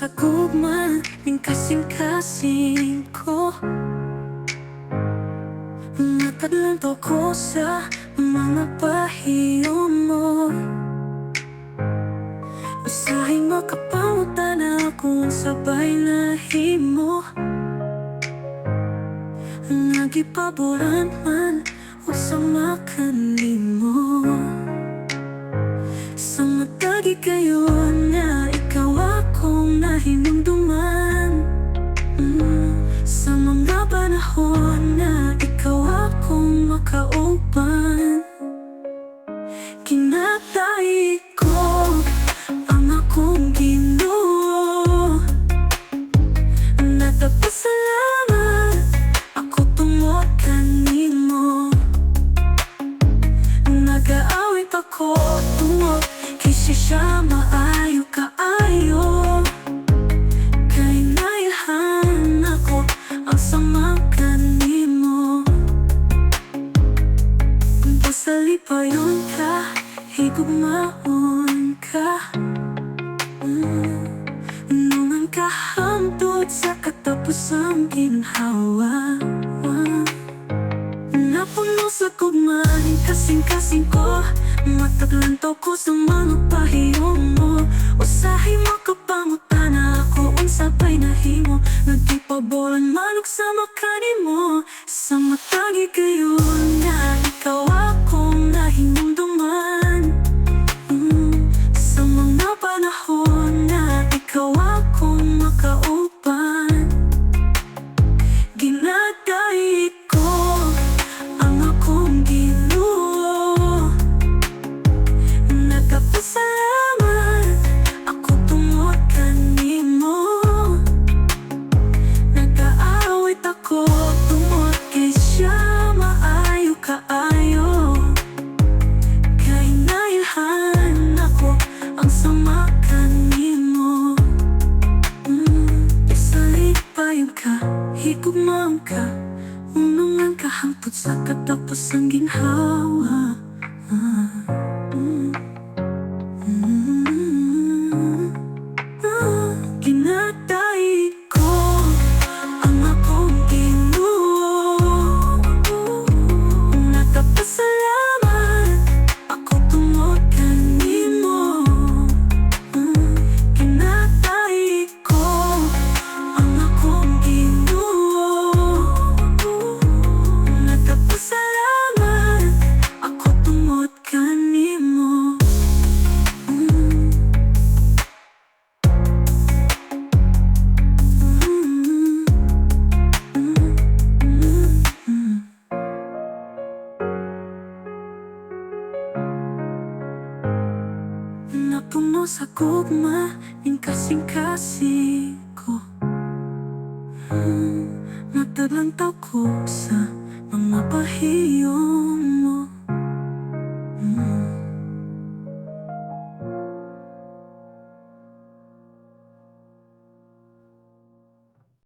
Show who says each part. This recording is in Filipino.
Speaker 1: sa gugma ng kasing-kasing ko. Nataglanto ko sa mga pahiyo mo. Usahay makapamutan ako sabay na himo. Nagipaboran man o sa makanimo. Sa matagi kayo na ikaw akong nahinumduman. Sa mga panahon na ikaw akong makauban. Kinatay ko ang akong Ginoo. Nagpasalamat ako tungod kanimo. Nag-aawit ako tungod kasi siya maayo kaayo. Kay nailhan ako ang sama kanimo. Basta lipayon ka, higugmaon ka. Nungan ka hangtod sa katapusang ginhawa. Napuno sa kugmaning kasing-kasing ko. Mataglanto ko sa mga pahiyo mo. Usahay makapamutan ako unsabay na himo. Nagkipaboran manok sa makanimo. Sa matagi kayo na ikaw akong nahinumduman. Sa mga panahon na ikaw akong makauban. Ginagay ko ang akong Ginoo. Nagpasalamat ako tungod kanimo. Nag-aawit ako tungod kay siya maayo kaayo. Kay nailhan ako ang sama kanimo. Isalipayon ka, higugmaon ka. Unungan ka hangtod sa katapusang ginhawa. Ginatay ko ang akong Ginoo. Nagpasalamat ako tungod kanimo. Ginatay ko ang akong Ginoo. Nagpasalamat ako tungod kanimo. Napuno sa gugma ng kasing-kasing ko. Nataglantaw ko sa mga pahiyo